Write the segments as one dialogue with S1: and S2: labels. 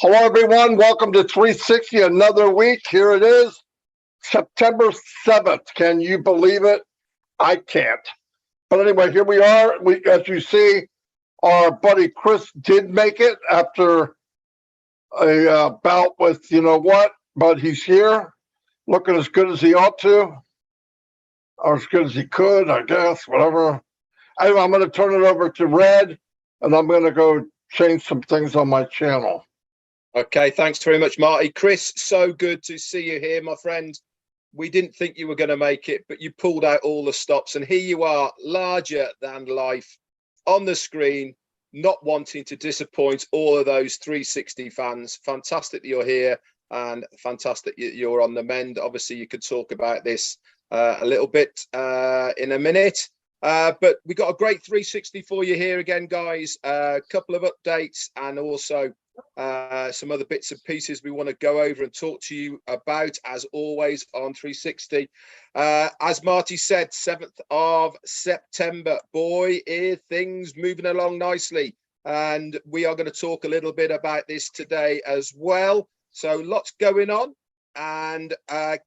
S1: Hello, everyone. Welcome to 360, another week. Here it is, September 7th. Can you believe it? I can't. But anyway, here we are. As you see, our buddy Chris did make it after a bout with you know what, but he's here, looking as good as he ought to, or as good as he could, I guess, whatever. Anyway, I'm going to turn it over to Red, and I'm going to go change some things on my channel.
S2: Okay, thanks very much, Marty. Chris, so good to see you here, my friend. We didn't think you were going to make it, but you pulled out all the stops, and here you are, larger than life, on the screen, not wanting to disappoint all of those 360 fans. Fantastic that you're here, and fantastic you're on the mend. Obviously, you could talk about this a little bit in a minute. But we got a great 360 for you here again, guys. A couple of updates and also some other bits and pieces we want to go over and talk to you about, as always, on 360. As Marty said, 7th of September. Boy, things moving along nicely. And we are going to talk a little bit about this today as well. So lots going on, and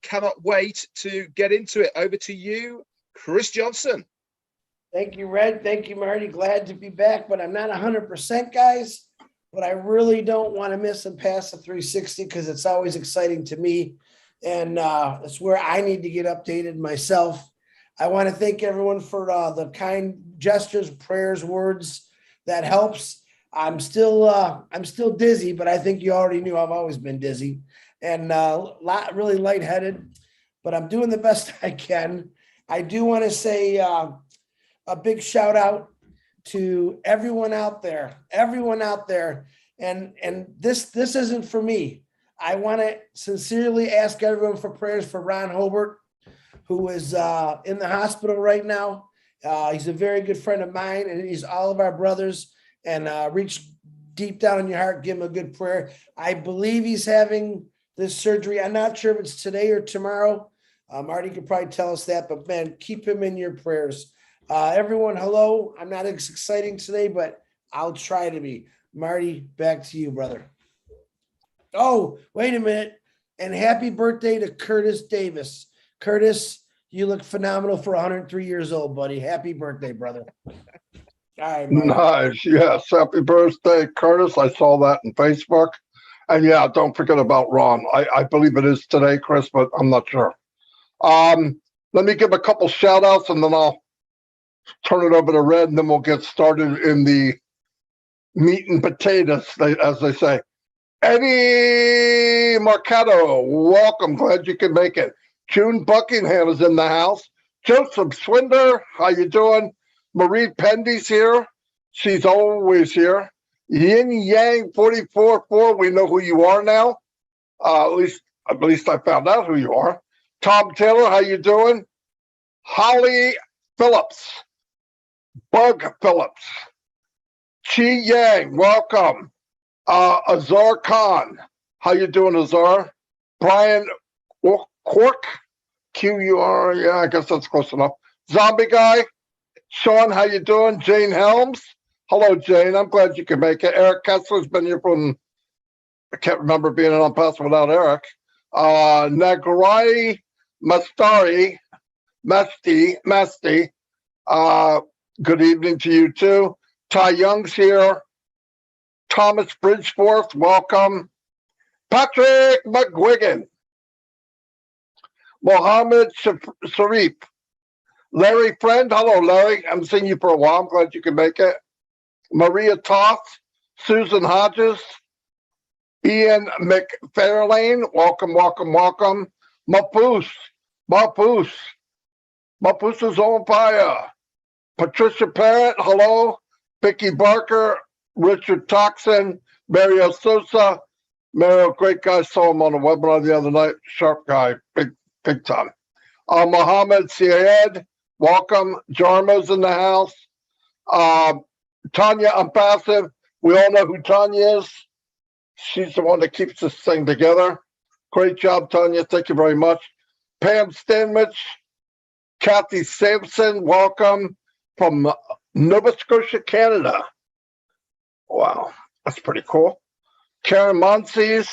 S2: cannot wait to get into it. Over to you, Chris Johnson.
S3: Thank you, Red. Thank you, Marty. Glad to be back, but I'm not 100%, guys. But I really don't want to miss and pass the 360 because it's always exciting to me. And it's where I need to get updated myself. I want to thank everyone for the kind gestures, prayers, words. That helps. I'm still dizzy, but I think you already knew I've always been dizzy and really lightheaded, but I'm doing the best I can. I do want to say a big shout out to everyone out there, and this isn't for me. I want to sincerely ask everyone for prayers for Ron Hobart, who is in the hospital right now. He's a very good friend of mine, and he's all of our brothers. And reach deep down in your heart, give him a good prayer. I believe he's having this surgery. I'm not sure if it's today or tomorrow. Marty could probably tell us that, but man, keep him in your prayers. Everyone, hello. I'm not as exciting today, but I'll try to be. Marty, back to you, brother. Oh, wait a minute. And happy birthday to Curtis Davis. Curtis, you look phenomenal for 103 years old, buddy. Happy birthday, brother. All right, Marty.
S1: Nice. Yes. Happy birthday, Curtis. I saw that on Facebook. And yeah, don't forget about Ron. I believe it is today, Chris, but I'm not sure. Let me give a couple shout outs and then I'll turn it over to Red, and then we'll get started in the meat and potatoes, as they say. Eddie Marcato, welcome. Glad you could make it. June Buckingham is in the house. Joseph Swinder, how you doing? Marie Pendy's here. She's always here. Yin Yang 44-4, we know who you are now. At least I found out who you are. Tom Taylor, how you doing? Holly Phillips. Bug Phillips. Chi Yang, welcome. Azar Khan, how you doing, Azar? Brian Cork, Q-U-R, yeah, I guess that's close enough. Zombie Guy. Sean, how you doing? Jane Helms. Hello, Jane. I'm glad you could make it. Eric Kessler's been here from, I can't remember being on pass without Eric. Nagarai Masti. Good evening to you too. Ty Young's here. Thomas Bridgeforth, welcome. Patrick McGuigan. Mohammed Sharif. Larry Friend, hello, Larry. I haven't seen you for a while. I'm glad you could make it. Maria Toth, Susan Hodges, Ian McFarlane, welcome. Mapoose is on fire. Patricia Parrott, hello. Vicky Barker, Richard Toxin, Mario Sosa. Mario, great guy. Saw him on a webinar the other night. Sharp guy, big time. Mohammed Syed, welcome. Jarmo's in the house. Tanya OnPassive. We all know who Tanya is. She's the one that keeps this thing together. Great job, Tanya. Thank you very much. Pam Stanwich. Kathy Sampson, welcome from Nova Scotia, Canada. Wow, that's pretty cool. Karen Monsees.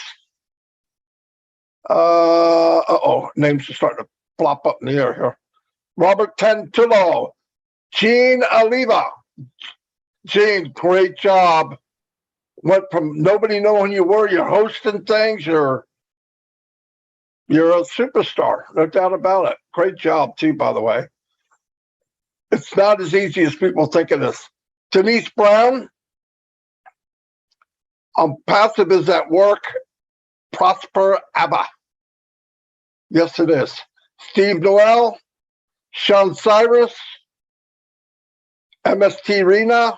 S1: Names are starting to flop up in the air here. Robert Tentullo, Gene Oliva. Gene, great job. Went from nobody knowing you were, you're hosting things, you're a superstar, no doubt about it. Great job too, by the way. It's not as easy as people think it is. Denise Brown, OnPassive is at work. Prosper Abba. Yes, it is. Steve Noel, Sean Cyrus, MST Rena,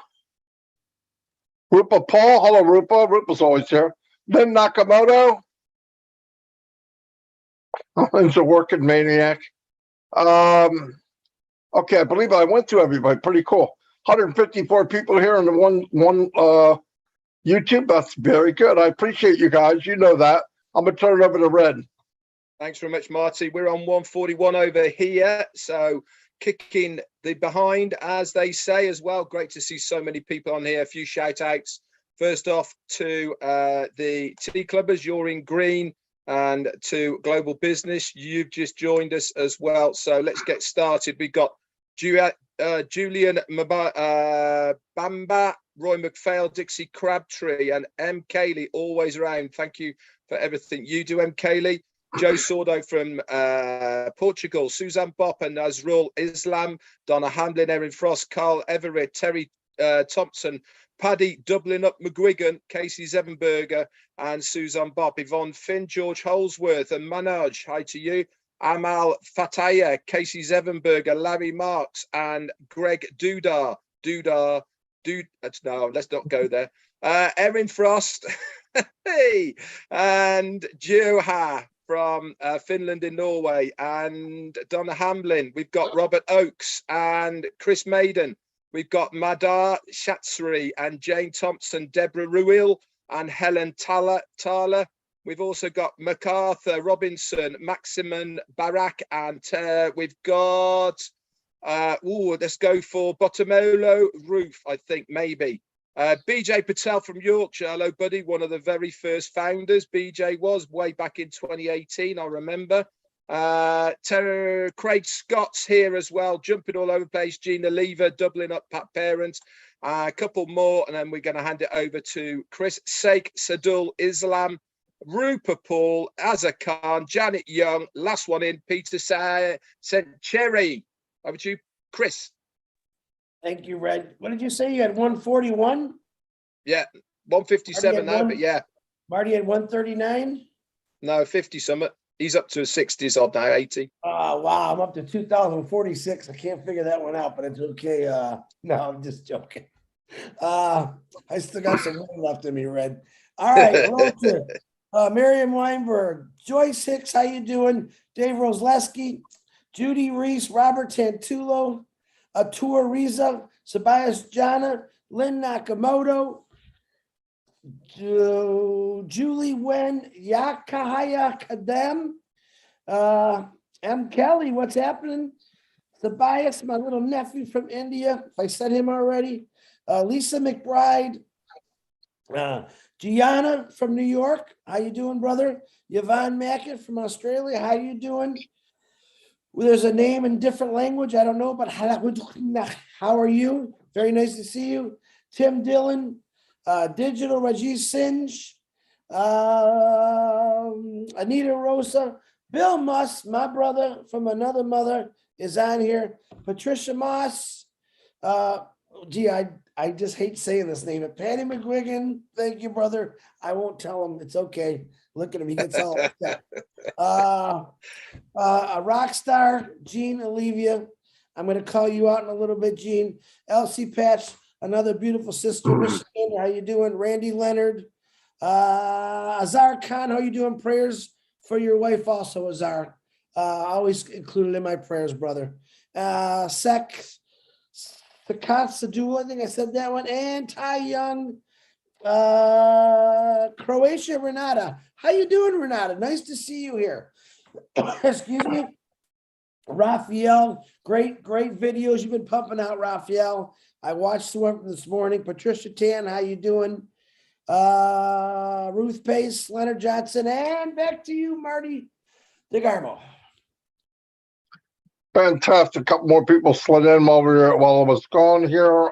S1: Rupa Paul. Hello, Rupa. Rupa's always here. Lynn Nakamoto. He's a working maniac. Okay, I believe I went through everybody. Pretty cool. 154 people here on the one YouTube. That's very good. I appreciate you guys. You know that. I'm gonna turn it over to Red.
S2: Thanks very much, Marty. We're on 141 over here. So kicking the behind, as they say as well. Great to see so many people on here. A few shout outs. First off to the Tea Clubbers, you're in green, and to Global Business, you've just joined us as well. So let's get started. We've got Julian Bamba, Roy McPhail, Dixie Crabtree, and M. Cayley, always around. Thank you for everything you do, M. Cayley. Joe Sordo from Portugal, Suzanne Bopp and Nazrul Islam, Donna Hamlin, Erin Frost, Carl Everett, Terry Thompson, Paddy Dublin up McGuigan, Casey Zevenberger and Suzanne Bopp, Yvonne Finn, George Holsworth and Manoj, hi to you. Amal Fataya, Casey Zevenberger, Larry Marks and Greg Dudar. No, let's not go there. Erin Frost, hey, and Joha from Finland in Norway, and Donna Hamlin. We've got Robert Oakes and Chris Maiden. We've got Madar Shatsri and Jane Thompson, Deborah Ruil and Helen Thaler. We've also got MacArthur Robinson, Maximin Barak, and we've got, let's go for Bottomolo Roof, I think, maybe. BJ Patel from Yorkshire. Hello, buddy. One of the very first founders. BJ was way back in 2018, I remember. Craig Scott's here as well, jumping all over the place. Gina Lever, doubling up Pat Parent. A couple more, and then we're going to hand it over to Chris Sheikh, Sadul Islam, Rupert Paul, Azza Khan, Janet Young. Last one in, Peter Cherry. Over to you, Chris.
S3: Thank you, Red. What did you say? You had 141?
S2: Yeah, 157 now, but yeah.
S3: Marty had 139?
S2: No, 50 something. He's up to 60s odd now, 80.
S3: Oh, wow. I'm up to 2046. I can't figure that one out, but it's okay. No, I'm just joking. I still got some room left in me, Red. All right. Hello to Miriam Weinberg, Joyce Hicks, how you doing? Dave Rosleski, Judy Reese, Robert Tantullo, Atur Riza, Sabias Jana, Lynn Nakamoto, Julie Wen, Yakahaya Kadem, M. Kelly, what's happening? Sabias, my little nephew from India, if I said him already. Lisa McBride, Gianna from New York, how you doing, brother? Yvonne Mackett from Australia, how you doing? Well, there's a name in different language, I don't know, but how are you? Very nice to see you. Tim Dillon, Digital Rajesh Singe, Anita Rosa, Bill Musk, my brother from another mother, is on here. Patricia Moss, I just hate saying this name. Patty McGuigan, thank you, brother. I won't tell him. It's okay. Look at him. He gets all upset. A rock star, Jean Olivia. I'm going to call you out in a little bit, Jean. Elsie Patch, another beautiful sister, Michigan. How you doing? Randy Leonard. Azar Khan, how you doing? Prayers for your wife also, Azar. Always included in my prayers, brother. Sakat Sadula, I think I said that one. And Ty Young. Croatia, Renata. How you doing, Renata? Nice to see you here. Excuse me. Raphael, great videos you've been pumping out, Raphael. I watched one from this morning. Patricia Tan, how you doing? Ruth Pace, Leonard Johnson, and back to you, Marty DeGarmo.
S1: Fantastic. A couple more people slid in while I was gone here.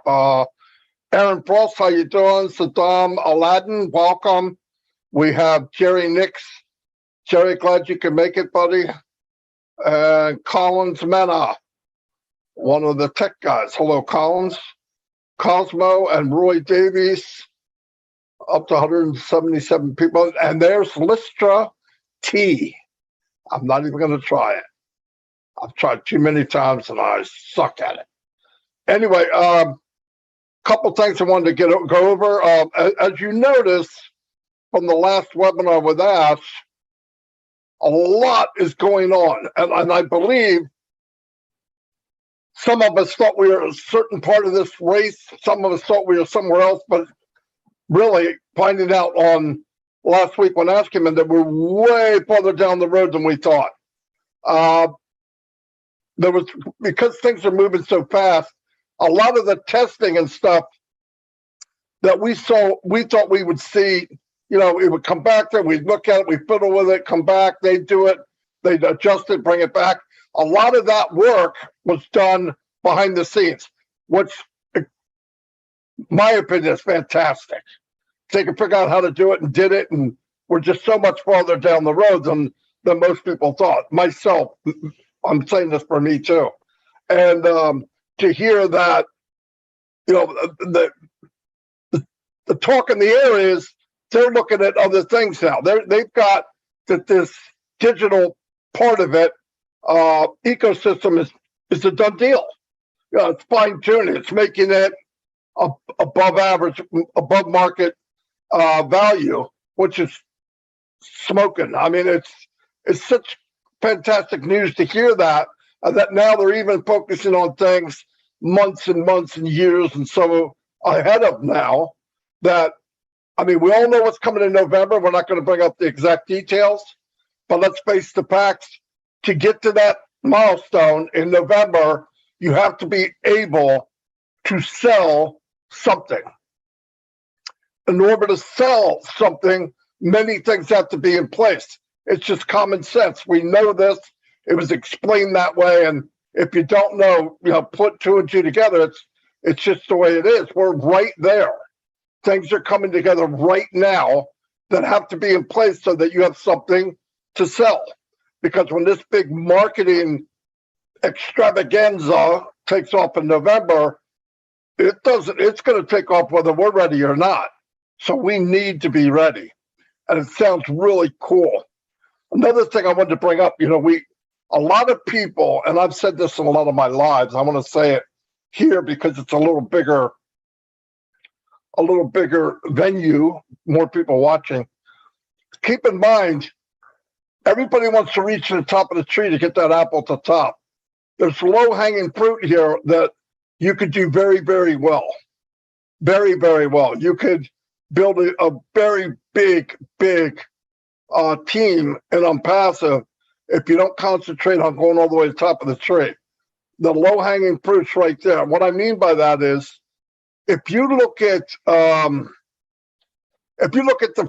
S1: Aaron Frost, how you doing? Saddam Aladdin, welcome. We have Jerry Nix. Jerry, glad you could make it, buddy. And Collins Mena, one of the tech guys. Hello, Collins. Cosmo and Roy Davies, up to 177 people. And there's Lystra T. I'm not even going to try it. I've tried too many times and I suck at it. Anyway, couple things I wanted to go over. As you notice from the last webinar with Ash, a lot is going on. And I believe some of us thought we were a certain part of this race. Some of us thought we were somewhere else, but really finding out on last week when I asked him that we're way further down the road than we thought. Because things are moving so fast, a lot of the testing and stuff that we thought we would see, it would come back there, we'd look at it, we fiddle with it, come back, they'd do it, they'd adjust it, bring it back. A lot of that work was done behind the scenes, which, in my opinion, is fantastic. They could figure out how to do it and did it, and we're just so much farther down the road than most people thought. Myself, I'm saying this for me too. And to hear that, the talk in the air is they're looking at other things now. They've got that this digital part of it, ecosystem is a done deal. It's fine tuning. It's making it above average, above market value, which is smoking. I mean, it's such fantastic news to hear that now they're even focusing on things months and months and years and so ahead of now. That, I mean, we all know what's coming in November. We're not going to bring up the exact details, but let's face the facts. To get to that milestone in November, you have to be able to sell something. In order to sell something, many things have to be in place. It's just common sense. We know this. It was explained that way. And if you don't know, put two and two together, it's just the way it is. We're right there. Things are coming together right now that have to be in place so that you have something to sell. Because when this big marketing extravaganza takes off in November, it's going to take off whether we're ready or not. So we need to be ready. And it sounds really cool. Another thing I wanted to bring up, a lot of people, and I've said this in a lot of my lives, I want to say it here because it's a little bigger venue, more people watching. Keep in mind, everybody wants to reach to the top of the tree to get that apple at the top. There's low-hanging fruit here that you could do very, very well. Very, very well. You could build a very big team in OnPassive if you don't concentrate on going all the way to the top of the tree. The low-hanging fruit's right there. What I mean by that is, if you look at the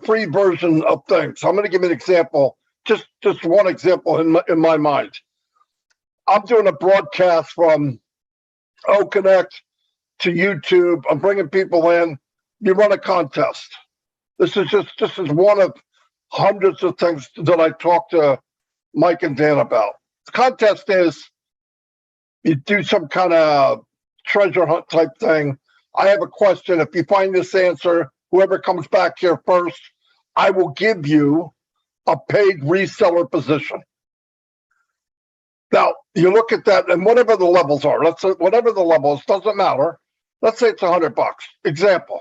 S1: free version of things, I'm going to give you an example. Just one example in my mind. I'm doing a broadcast from OConnect to YouTube. I'm bringing people in. You run a contest. This is one of hundreds of things that I talk to Mike and Dan about. The contest is you do some kind of treasure hunt type thing. I have a question. If you find this answer, whoever comes back here first, I will give you a paid reseller position. Now, you look at that, and whatever the levels are, let's say whatever the levels, doesn't matter. Let's say it's $100. Example.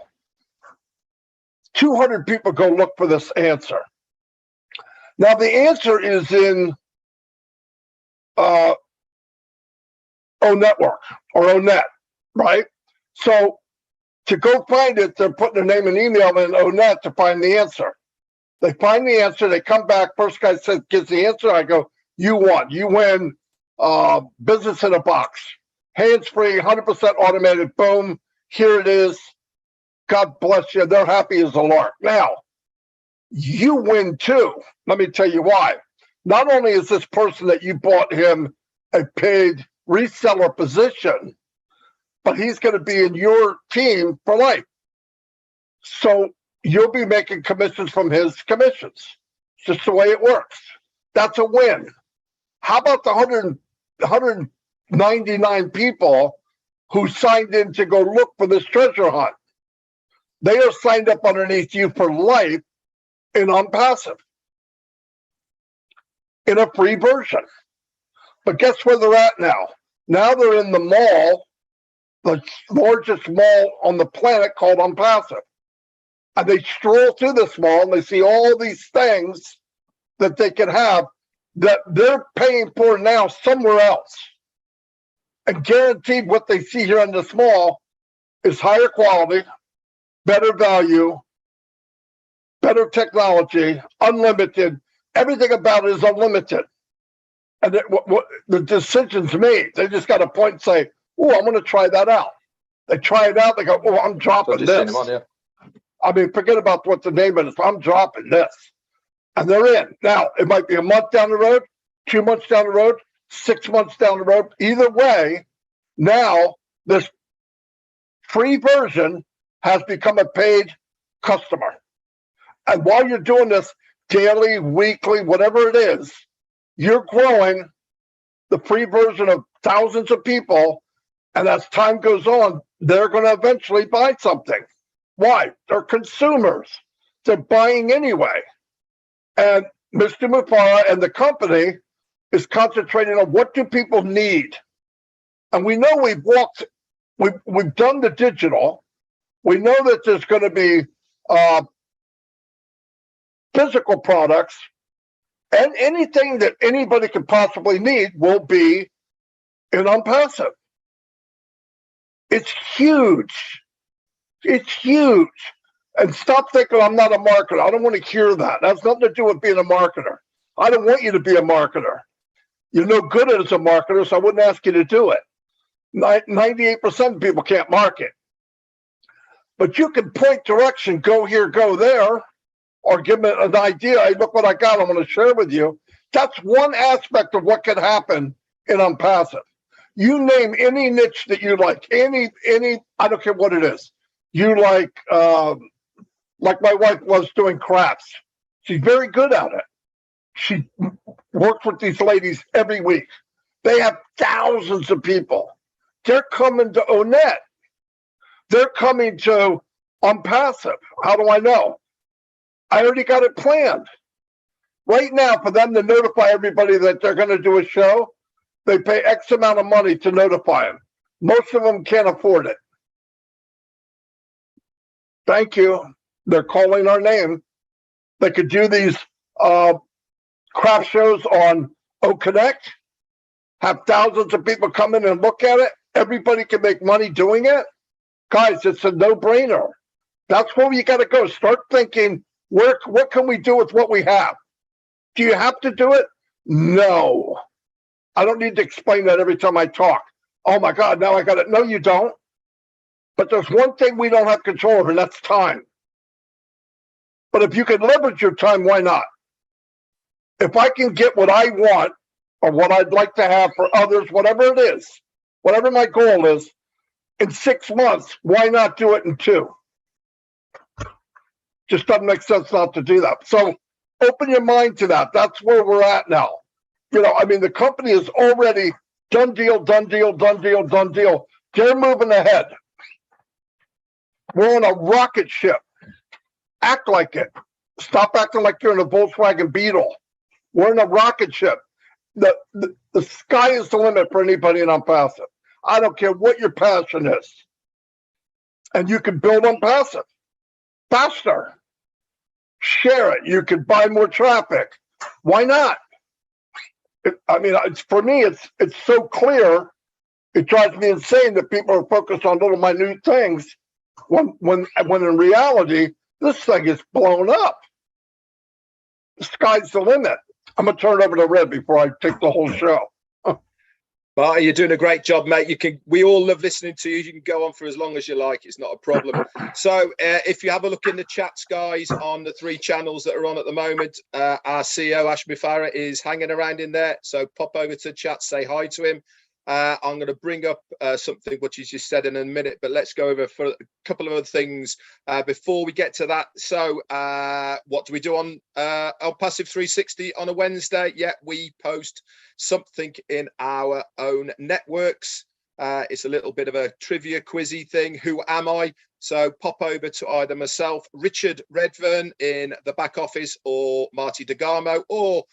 S1: 200 people go look for this answer. Now, the answer is in O-Network or O-Net, right? So to go find it, they're putting their name and email in O-Net to find the answer. They find the answer. They come back. First guy says, gives the answer. I go, you won. You win business in a box. Hands-free, 100% automated. Boom. Here it is. God bless you. They're happy as a lark. Now, you win too. Let me tell you why. Not only is this person that you bought him a paid reseller position, but he's going to be in your team for life. So you'll be making commissions from his commissions. It's just the way it works. That's a win. How about the 199 people who signed in to go look for this treasure hunt? They are signed up underneath you for life in OnPassive, in a free version. But guess where they're at now? Now they're in the mall, the largest mall on the planet called OnPassive. And they stroll through this mall and they see all these things that they can have that they're paying for now somewhere else. And guaranteed what they see here in this mall is higher quality, better value, better technology, unlimited. Everything about it is unlimited. And what the decision's made. They just got to point and say, oh, I'm going to try that out. They try it out. They go, oh, I'm dropping this. I mean, forget about what the name is. I'm dropping this. And they're in. Now, it might be a month down the road, 2 months down the road, 6 months down the road. Either way, now this free version has become a paid customer. And while you're doing this daily, weekly, whatever it is, you're growing the free version of thousands of people. And as time goes on, they're going to eventually buy something. Why? They're consumers. They're buying anyway. And Mr. Mufara and the company is concentrating on what do people need. And we know we've done the digital. We know that there's going to be physical products, and anything that anybody could possibly need will be in OnPassive. It's huge. It's huge. And stop thinking I'm not a marketer. I don't want to hear that. That has nothing to do with being a marketer. I don't want you to be a marketer. You're no good as a marketer, so I wouldn't ask you to do it. 98% of people can't market. But you can point direction, go here, go there, or give them an idea. Hey, look what I got. I'm going to share with you. That's one aspect of what could happen in OnPassive. You name any niche that you like, any, I don't care what it is. You like my wife loves doing crafts. She's very good at it. She works with these ladies every week. They have thousands of people. They're coming to Onet. They're coming to OnPassive. How do I know? I already got it planned. Right now, for them to notify everybody that they're going to do a show, they pay X amount of money to notify them. Most of them can't afford it. Thank you. They're calling our name. They could do these craft shows on OConnect, have thousands of people come in and look at it. Everybody can make money doing it. Guys, it's a no-brainer. That's where you got to go. Start thinking, what can we do with what we have? Do you have to do it? No. I don't need to explain that every time I talk. Oh my God, now I got it. No, you don't. But there's one thing we don't have control over, and that's time. But if you can leverage your time, why not? If I can get what I want or what I'd like to have for others, whatever it is, whatever my goal is, in 6 months, why not do it in 2? Just doesn't make sense not to do that. So open your mind to that. That's where we're at now. You know, I mean, the company is already done deal, done deal, done deal, done deal. They're moving ahead. We're on a rocket ship. Act like it. Stop acting like you're in a Volkswagen Beetle. We're in a rocket ship. The sky is the limit for anybody in OnPassive. I don't care what your passion is. And you can build OnPassive faster. Share it. You can buy more traffic. Why not? For me, it's so clear. It drives me insane that people are focused on little minute things when in reality, this thing is blown up. The sky's the limit. I'm going to turn it over to Red before I take the whole show.
S2: Marty, you're doing a great job, mate. We all love listening to you. You can go on for as long as you like. It's not a problem. So if you have a look in the chats, guys, on the 3 channels that are on at the moment, our CEO, Ashmi Farah, is hanging around in there. So pop over to the chat, say hi to him. I'm going to bring up something which he's just said in a minute, but let's go over for a couple of other things before we get to that. So what do we do on OnPassive 360 on a Wednesday? Yeah, we post something in our own networks. It's a little bit of a trivia quizzy thing. Who am I? So pop over to either myself, Richard Redfern in the back office, or Marty DeGarmo, or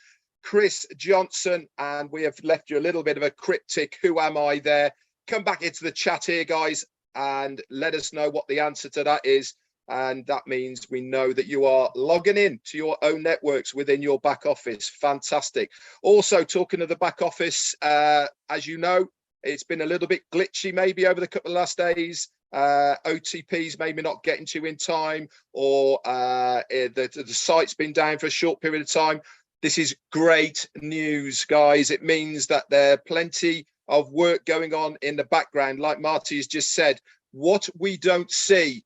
S2: Chris Johnson, and we have left you a little bit of a cryptic who am I there. Come back into the chat here, guys, and let us know what the answer to that is. And that means we know that you are logging in to your own networks within your back office. Fantastic. Also, talking of the back office, as you know, it's been a little bit glitchy maybe over the couple of last days. OTPs maybe not getting to you in time, or the site's been down for a short period of time. This is great news, guys. It means that there are plenty of work going on in the background. Like Marty has just said, what we don't see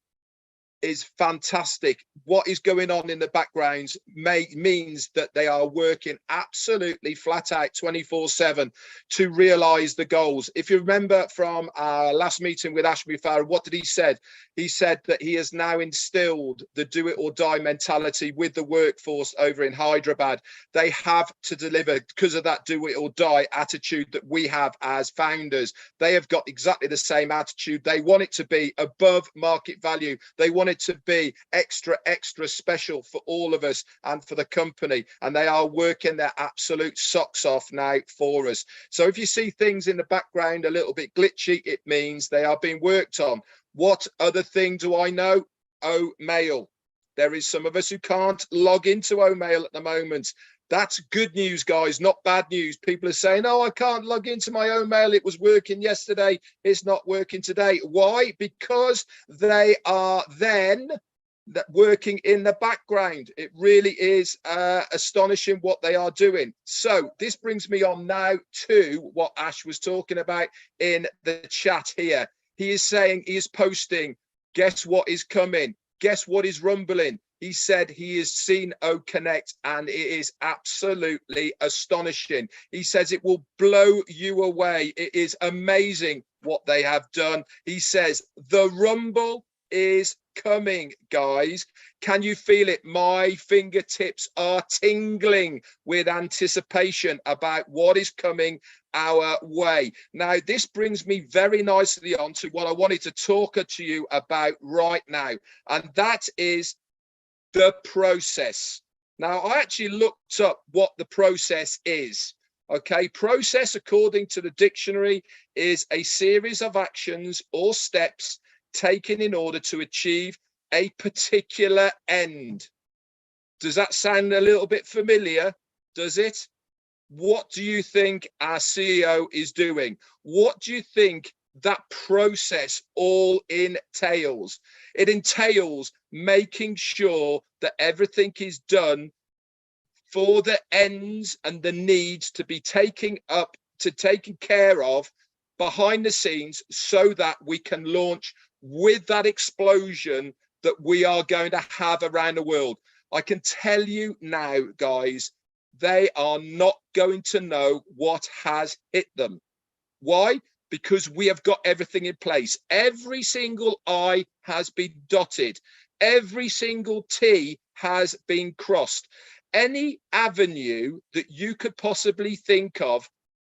S2: is fantastic. What is going on in the backgrounds means that they are working absolutely flat out 24/7 to realize the goals. If you remember from our last meeting with Ashmi Farah, what did he said? He said that he has now instilled the do it or die mentality with the workforce over in Hyderabad. They have to deliver because of that do it or die attitude that we have as founders. They have got exactly the same attitude. They want it to be above market value. They want it to be extra special for all of us and for the company, and they are working their absolute socks off now for us. So if you see things in the background a little bit glitchy, it means they are being worked on. What other thing do I know? Mail. There is some of us who can't log into Mail at the moment. That's good news, guys, not bad news. People are saying, oh, I can't log into my own mail. It was working yesterday. It's not working today. Why? Because they are then working in the background. It really is astonishing what they are doing. So this brings me on now to what Ash was talking about in the chat here. He is saying, he is posting, guess what is coming? Guess what is rumbling? He said he has seen OConnect and it is absolutely astonishing. He says it will blow you away. It is amazing what they have done. He says the rumble is coming, guys. Can you feel it? My fingertips are tingling with anticipation about what is coming our way. Now, this brings me very nicely on to what I wanted to talk to you about right now, and that is the process. Now, I actually looked up what the process is. Okay, process, according to the dictionary, is a series of actions or steps taken in order to achieve a particular end. Does that sound a little bit familiar? Does it? What do you think our CEO is doing? What do you think that process all entails? It entails making sure that everything is done for the ends and the needs to be taken care of behind the scenes, so that we can launch with that explosion that we are going to have around the world. I can tell you now, guys, they are not going to know what has hit them. Why? Because we have got everything in place. Every single I has been dotted. Every single T has been crossed. Any avenue that you could possibly think of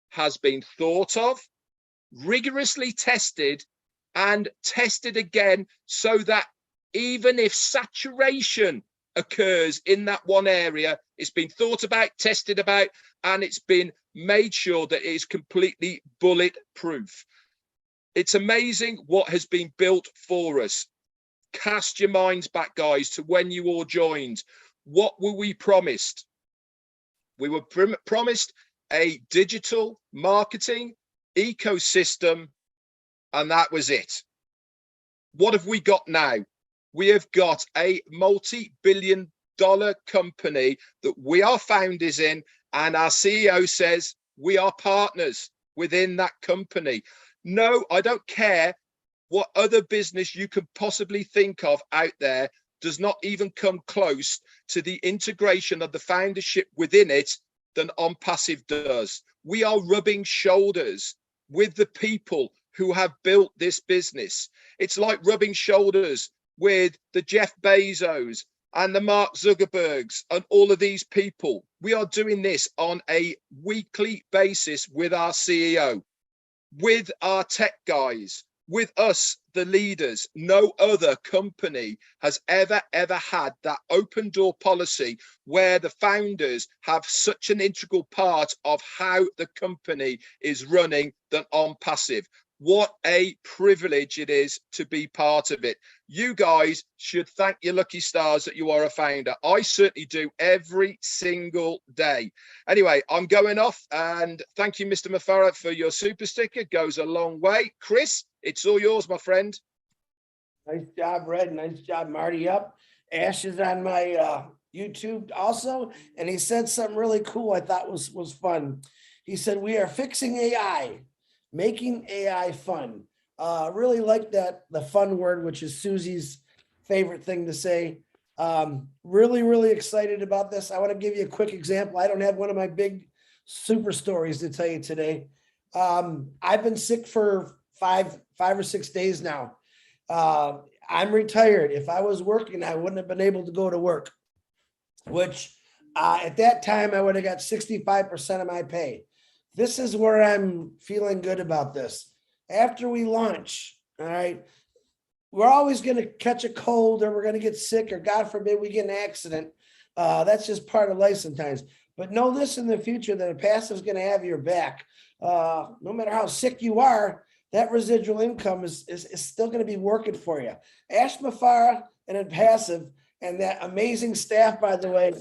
S2: has been thought of, rigorously tested, and tested again, so that even if saturation occurs in that one area, it's been thought about, tested about, and it's been made sure that it is completely bulletproof. It's amazing what has been built for us. Cast your minds back, guys, to when you all joined. What were we promised? We were promised a digital marketing ecosystem, and that was it. What have we got now? We have got a multi-billion-dollar company that we are founders in, and our CEO says we are partners. within that company. No, I don't care what other business you could possibly think of out there, does not even come close to the integration of the foundership within it than OnPassive does. We are rubbing shoulders with the people who have built this business. It's like rubbing shoulders with the Jeff Bezos and the Mark Zuckerbergs and all of these people. We are doing this on a weekly basis with our CEO, with our tech guys, with us, the leaders. No other company has ever had that open door policy where the founders have such an integral part of how the company is running than OnPassive. What a privilege it is to be part of it. You guys should thank your lucky stars that you are a founder. I certainly do every single day. Anyway, I'm going off, and thank you, Mr. Mafara, for your super sticker. Goes a long way. Chris, it's all yours, my friend.
S3: Nice job, Red. Nice job, Marty. Up. Ash is on my YouTube also, and he said something really cool I thought was fun. He said, "We are fixing AI. Making AI fun." Really like that, the fun word, which is Susie's favorite thing to say. Really excited about this. I want to give you a quick example. I don't have one of my big super stories to tell you today. I've been sick for five or 6 days now. I'm retired. If I was working, I wouldn't have been able to go to work, which at that time I would have got 65% of my pay. This is where I'm feeling good about this. After we launch, all right, we're always going to catch a cold, or we're going to get sick, or God forbid we get an accident. That's just part of life sometimes. But know this in the future, that OnPassive is going to have your back. No matter how sick you are, that residual income is still going to be working for you. Ash Mafara and OnPassive and that amazing staff, by the way,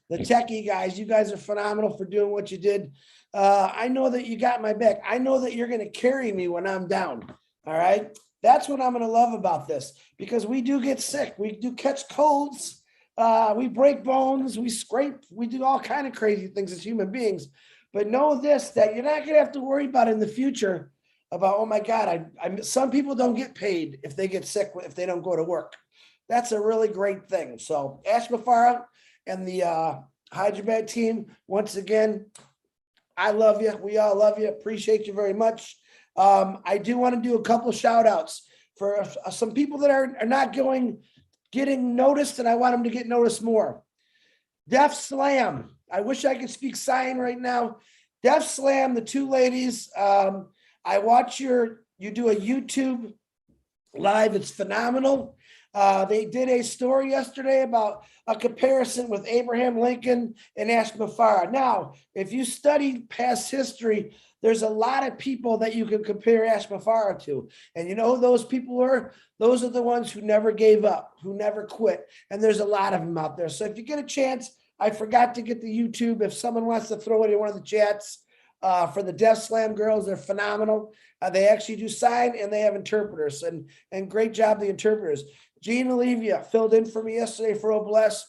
S3: the techie guys, you guys are phenomenal for doing what you did. I know that you got my back. I know that you're going to carry me when I'm down. All right. That's what I'm going to love about this, because we do get sick. We do catch colds. We break bones. We scrape. We do all kind of crazy things as human beings. But know this, that you're not going to have to worry about in the future about, oh my God, some people don't get paid if they get sick, if they don't go to work. That's a really great thing. So Ash Mafara and the Hyderabad team, once again, I love you. We all love you. Appreciate you very much. I do want to do a couple shout outs for some people that are not getting noticed, and I want them to get noticed more. Def Slam. I wish I could speak sign right now. Def Slam, the two ladies. I watch you do a YouTube live. It's phenomenal. They did a story yesterday about a comparison with Abraham Lincoln and Ash Mafara. Now, if you study past history, there's a lot of people that you can compare Ash Mafara to. And you know who those people were? Those are the ones who never gave up, who never quit. And there's a lot of them out there. So if you get a chance, I forgot to get the YouTube. If someone wants to throw it in one of the chats for the Def Slam girls, they're phenomenal. They actually do sign, and they have interpreters, and great job, the interpreters. Jean Olivia filled in for me yesterday for Obless.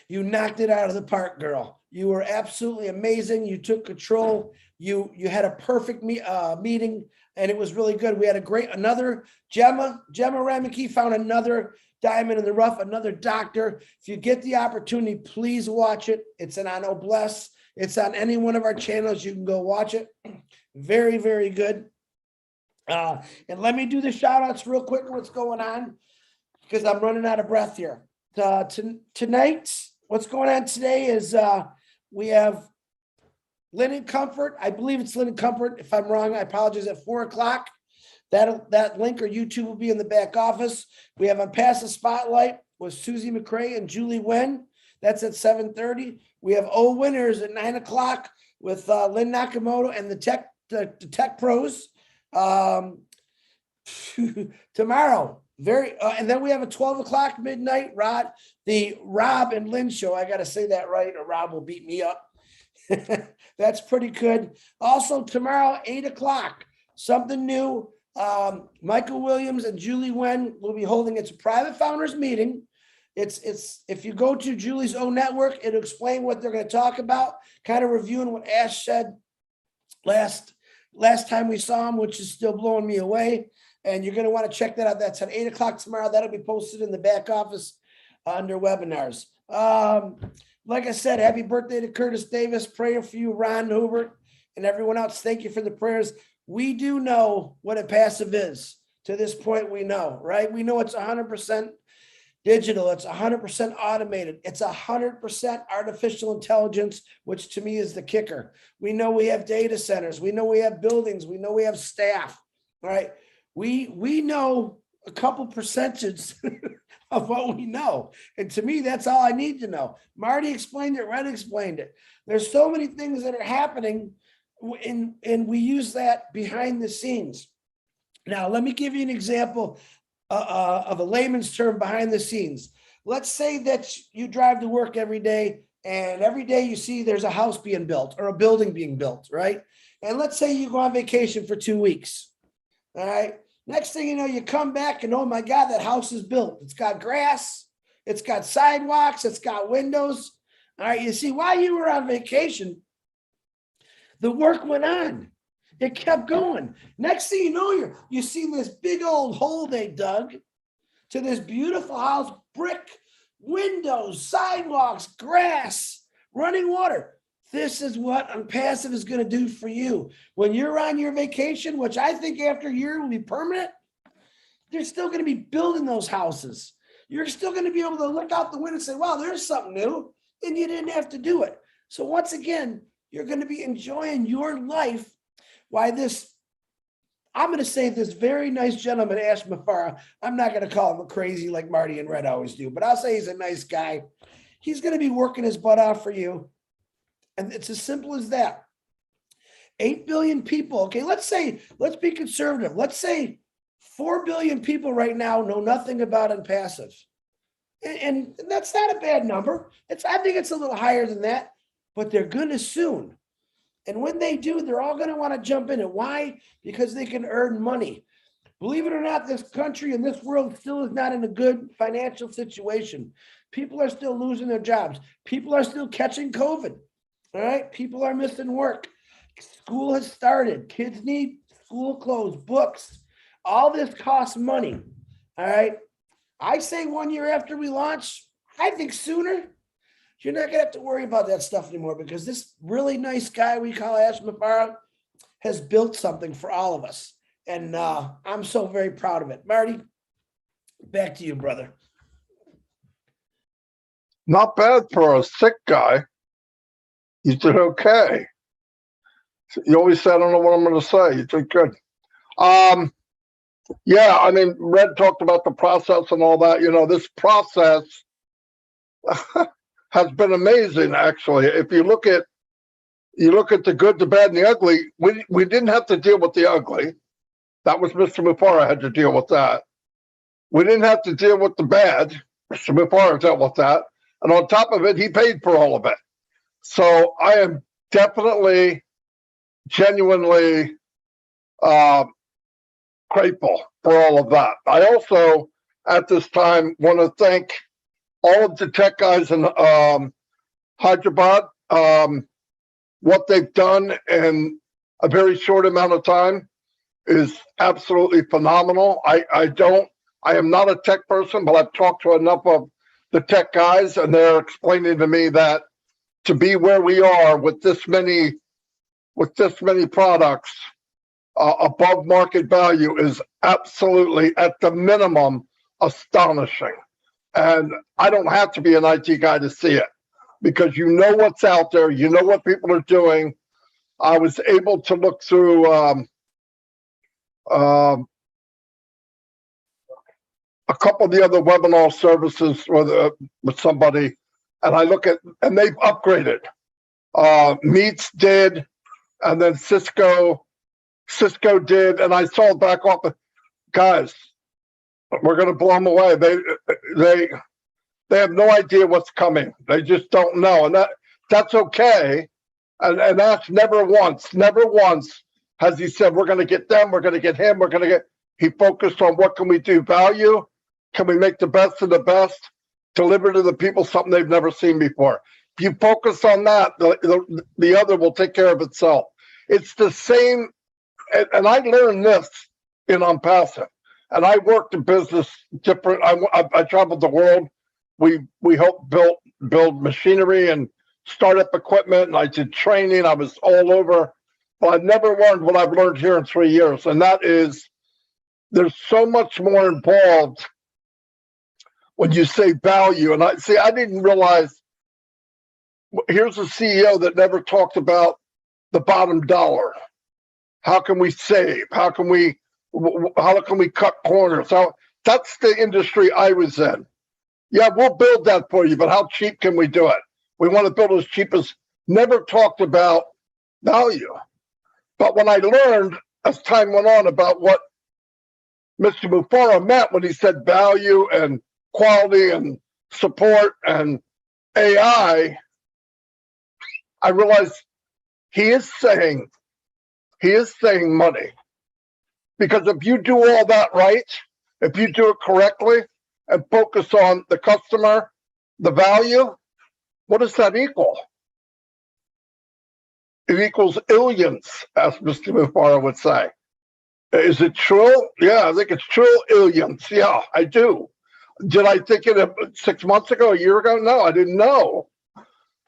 S3: You knocked it out of the park, girl. You were absolutely amazing. You took control. You had a perfect meeting, and it was really good. We had another Gemma Rameke found another diamond in the rough, another doctor. If you get the opportunity, please watch it. It's on Obless. It's on any one of our channels. You can go watch it. Very, very good. And let me do the shout outs real quick. What's going on? Because I'm running out of breath here. Tonight, what's going on today is we have Linen Comfort. I believe it's Linen Comfort. If I'm wrong, I apologize. At 4:00. That link or YouTube will be in the back office. We have OnPassive Spotlight with Susie McCrae and Julie Wen. That's at 7:30. We have O Winners at 9:00 with Lynn Nakamoto and the tech pros. Tomorrow. And then we have a 12:00 midnight the Rob and Lynn show. I got to say that right, or Rob will beat me up. That's pretty good. Also tomorrow, 8:00, something new. Michael Williams and Julie Wen will be holding. It's a private founders meeting. It's if you go to Julie's own network, it'll explain what they're going to talk about, kind of reviewing what Ash said last time we saw him, which is still blowing me away. And you're going to want to check that out. That's at 8 o'clock tomorrow. That'll be posted in the back office under webinars. Like I said, happy birthday to Curtis Davis. Praying for you, Ron Hubert, and everyone else. Thank you for the prayers. We do know what OnPassive is. To this point, we know, right? We know it's 100% digital. It's 100% automated. It's 100% artificial intelligence, which to me is the kicker. We know we have data centers. We know we have buildings. We know we have staff, right? We know a couple percentage of what we know. And to me, that's all I need to know. Marty explained it, Red explained it. There's so many things that are happening and we use that behind the scenes. Now, let me give you an example of a layman's term behind the scenes. Let's say that you drive to work every day and every day you see there's a house being built or a building being built, right? And let's say you go on vacation for 2 weeks. All right. Next thing you know, you come back and oh my God, that house is built. It's got grass, it's got sidewalks, it's got windows. All right. You see, while you were on vacation, the work went on. It kept going. Next thing you know, you see this big old hole they dug to this beautiful house, brick, windows, sidewalks, grass, running water. This is what OnPassive is going to do for you. When you're on your vacation, which I think after a year will be permanent, they're still going to be building those houses. You're still going to be able to look out the window and say, wow, there's something new, and you didn't have to do it. So once again, you're going to be enjoying your life. Why this, I'm going to say this very nice gentleman, Ash Mafara, I'm not going to call him a crazy like Marty and Red always do, but I'll say he's a nice guy. He's going to be working his butt off for you. And it's as simple as that. 8 billion people. Okay, let's be conservative. Let's say 4 billion people right now know nothing about OnPassive. And that's not a bad number. I think it's a little higher than that, but they're going to soon. And when they do, they're all going to want to jump in. And why? Because they can earn money. Believe it or not, this country and this world still is not in a good financial situation. People are still losing their jobs. People are still catching COVID. All right. People are missing work. School has started. Kids need school clothes, books. All this costs money. All right. I say 1 year after we launch, I think sooner, you're not going to have to worry about that stuff anymore because this really nice guy we call Ash Mafara has built something for all of us. And I'm so very proud of it. Marty, back to you, brother.
S1: Not bad for a sick guy. You did okay. You always say, I don't know what I'm going to say. You did good. Yeah, I mean, Red talked about the process and all that. You know, this process has been amazing, actually. If you look at the good, the bad, and the ugly, we didn't have to deal with the ugly. That was Mr. Mufara had to deal with that. We didn't have to deal with the bad. Mr. Mufara dealt with that. And on top of it, he paid for all of it. So I am definitely, genuinely grateful for all of that. I also, at this time, want to thank all of the tech guys in Hyderabad. What they've done in a very short amount of time is absolutely phenomenal. I am not a tech person, but I've talked to enough of the tech guys, and they're explaining to me that to be where we are with this many products above market value is absolutely, at the minimum, astonishing. And I don't have to be an IT guy to see it because you know what's out there, you know what people are doing. I was able to look through a couple of the other webinar services with somebody, and I look at, and they've upgraded. Meets did, and then Cisco did, and I saw it back off. Guys, we're going to blow them away. They have no idea what's coming. They just don't know, and that's okay. And that's never once has he said we're going to get them, we're going to get him, we're going to get. He focused on what can we do, value, can we make the best of the best, deliver to the people something they've never seen before. If you focus on that, the other will take care of itself. It's the same, and I learned this in OnPassive. And I worked in business different. I traveled the world. We helped build machinery and startup equipment, and I did training. I was all over, but I've never learned what I've learned here in 3 years, and that is there's so much more involved when you say value. And I didn't realize. Here's a CEO that never talked about the bottom dollar. How can we save? How can we cut corners? That's the industry I was in. Yeah, we'll build that for you, but how cheap can we do it? We want to build as cheap as. Never talked about value. But when I learned as time went on about what Mr. Mufara meant when he said value and quality and support and AI, I realized he is saying money. Because if you do all that right, if you do it correctly and focus on the customer, the value, what does that equal? It equals illions, as Mr. Mufara would say. Is it true? Yeah, I think it's true. Illions. Yeah, I do. Did I think it 6 months ago, a year ago? No, I didn't know.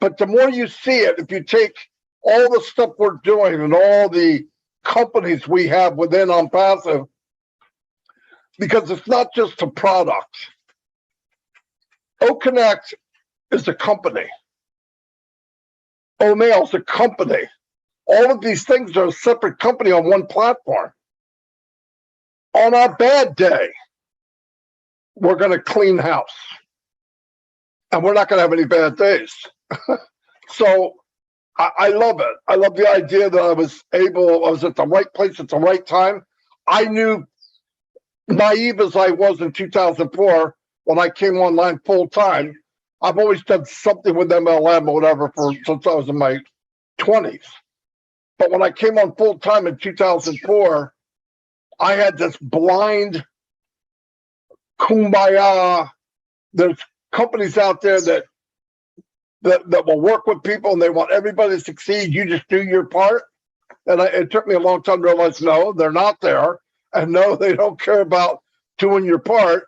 S1: But the more you see it, if you take all the stuff we're doing and all the companies we have within OnPassive, because it's not just a product. OConnect is a company. OMail is a company. All of these things are a separate company on one platform. On our bad day, we're going to clean house. And we're not going to have any bad days. So I love it. I love the idea that I was at the right place at the right time. I knew, naive as I was in 2004, when I came online full time, I've always done something with MLM or whatever since I was in my 20s. But when I came on full time in 2004, I had this blind kumbaya. There's companies out there that will work with people and they want everybody to succeed. You just do your part. And it took me a long time to realize, no, they're not there. And no, they don't care about doing your part.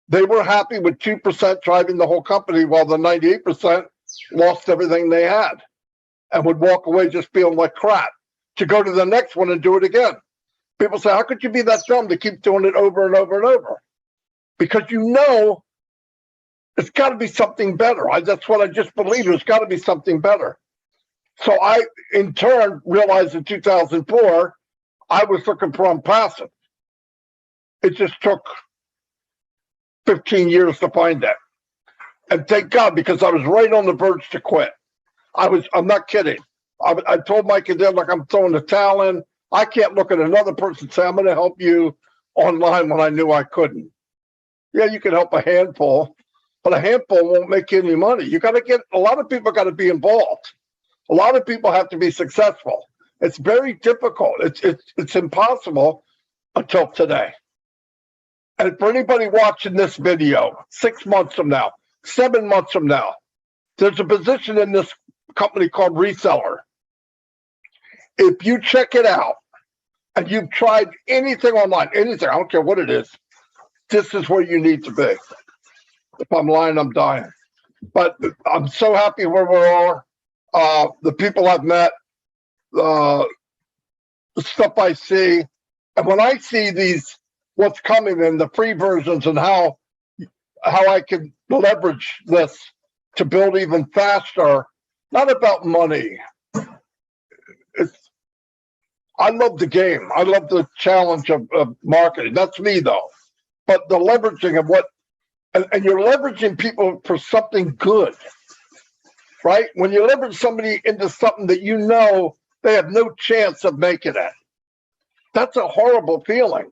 S1: They were happy with 2% driving the whole company while the 98% lost everything they had and would walk away just feeling like crap to go to the next one and do it again. People say, how could you be that dumb to keep doing it over and over and over? Because you know it's got to be something better. That's what I just believe. There's got to be something better. So I, in turn, realized in 2004, I was looking for OnPassive. It just took 15 years to find that. And thank God, because I was right on the verge to quit. I'm not kidding. I told Mike and Dad, like, I'm throwing the towel in. I can't look at another person and say, I'm going to help you online when I knew I couldn't. Yeah, you can help a handful, but a handful won't make you any money. A lot of people got to be involved. A lot of people have to be successful. It's very difficult. It's impossible until today. And for anybody watching this video, 6 months from now, 7 months from now, there's a position in this company called reseller. If you check it out and you've tried anything online, anything, I don't care what it is, this is where you need to be. If I'm lying, I'm dying. But I'm so happy where we are. The people I've met, the stuff I see. And when I see what's coming in the free versions and how I can leverage this to build even faster, not about money. I love the game. I love the challenge of marketing. That's me, though. But the leveraging of and you're leveraging people for something good, right? When you leverage somebody into something that you know they have no chance of making it, that's a horrible feeling.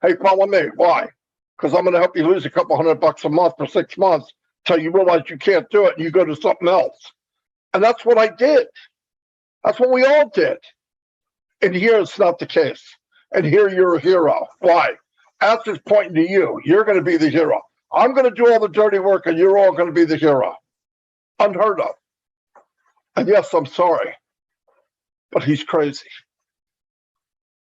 S1: Hey, follow me. Why? Because I'm going to help you lose a couple $100 a month for 6 months till you realize you can't do it and you go to something else. And that's what I did. That's what we all did. And here it's not the case. And here you're a hero. Why? Ash is pointing to you. You're going to be the hero. I'm going to do all the dirty work and you're all going to be the hero. Unheard of. And yes, I'm sorry. but he's crazy.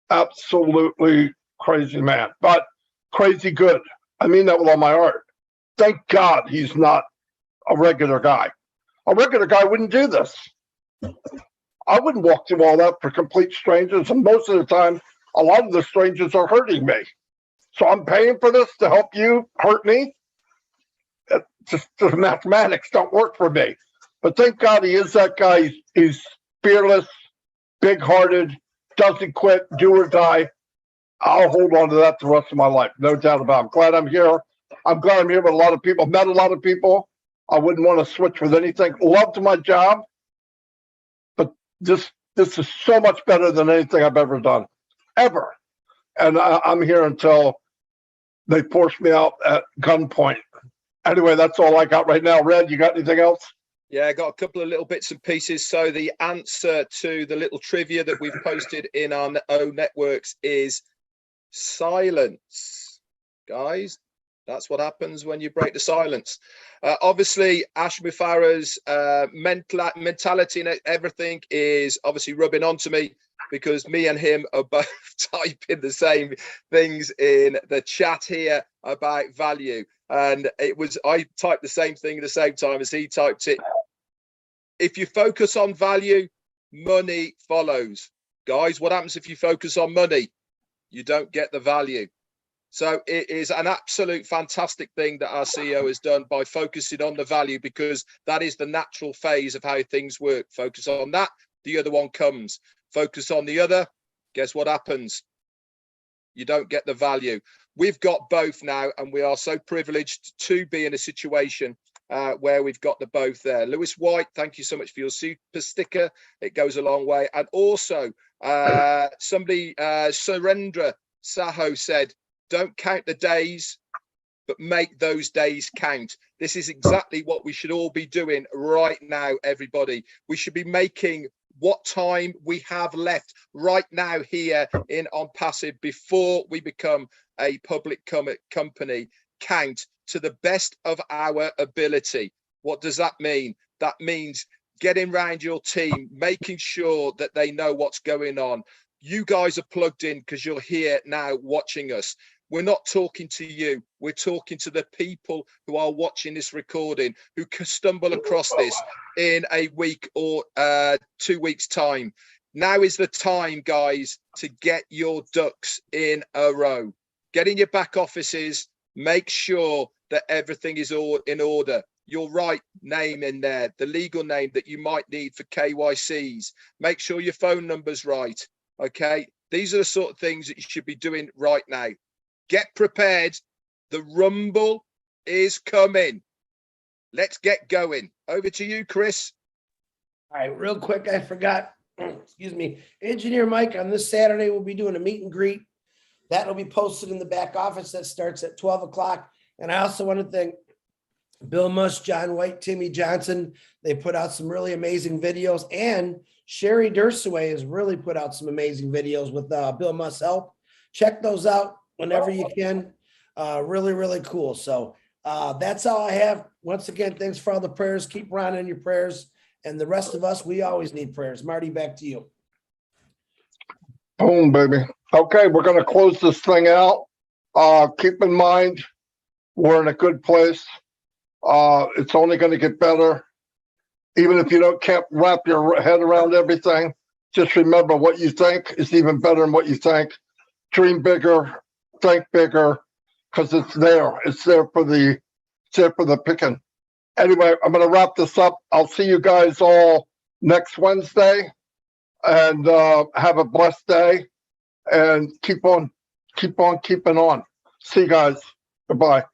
S1: Absolutely crazy man, but crazy good. I mean that with all my heart. Thank God he's not a regular guy. A regular guy wouldn't do this. I wouldn't walk through all that for complete strangers, and most of the time, a lot of the strangers are hurting me. So I'm paying for this to help you hurt me. It just the mathematics don't work for me. But thank God he is that guy. He's fearless, big-hearted, doesn't quit, do or die. I'll hold on to that the rest of my life, no doubt about it. I'm glad I'm here. I'm glad I'm here with a lot of people, met a lot of people. I wouldn't want to switch with anything. Loved my job, but this is so much better than anything I've ever done, ever. And I'm here until they force me out at gunpoint. Anyway, that's all I got right now. Red, you got anything else?
S2: Yeah, I got a couple of little bits and pieces. So the answer to the little trivia that we've posted in our own networks is silence, guys. That's what happens when you break the silence. Obviously, Ash Mufara's mentality and everything is obviously rubbing onto me, because me and him are both typing the same things in the chat here about value. And I typed the same thing at the same time as he typed it. If you focus on value, money follows. Guys, what happens if you focus on money? You don't get the value. So it is an absolute fantastic thing that our CEO has done by focusing on the value, because that is the natural phase of how things work. Focus on that, the other one comes. Focus on the other, guess what happens? You don't get the value. We've got both now, and we are so privileged to be in a situation where we've got the both there. Lewis White, thank you so much for your super sticker. It goes a long way. And also, somebody, Surendra Saho said, don't count the days, but make those days count. This is exactly what we should all be doing right now, everybody. We should be making what time we have left right now here in OnPassive before we become a public company count to the best of our ability. What does that mean? That means getting around your team, making sure that they know what's going on. You guys are plugged in because you're here now watching us. We're not talking to you. We're talking to the people who are watching this recording, who could stumble across this in a week or 2 weeks' time. Now is the time, guys, to get your ducks in a row. Get in your back offices. Make sure that everything is all in order. Your right name in there, the legal name that you might need for KYCs. Make sure your phone number's right. Okay, these are the sort of things that you should be doing right now. Get prepared. The rumble is coming. Let's get going. Over to you, Chris.
S3: All right, real quick, I forgot. Excuse me. Engineer Mike, on this Saturday, we'll be doing a meet and greet. That'll be posted in the back office. That starts at 12 o'clock. And I also want to thank Bill Mush, John White, Timmy Johnson. They put out some really amazing videos. And Sherry Dursaway has really put out some amazing videos with Bill Mush's help. Check those out whenever you can. Really, really cool. So that's all I have. Once again, thanks for all the prayers. Keep Ron in your prayers. And the rest of us, we always need prayers. Marty, back to you.
S1: Boom, baby. Okay, we're going to close this thing out. Keep in mind, we're in a good place. It's only going to get better. Even if you can't wrap your head around everything, just remember what you think is even better than what you think. Dream bigger, think bigger, because it's there. It's there for the picking. Anyway, I'm going to wrap this up. I'll see you guys all next Wednesday, and have a blessed day, and keep on keeping on. See you guys. Goodbye.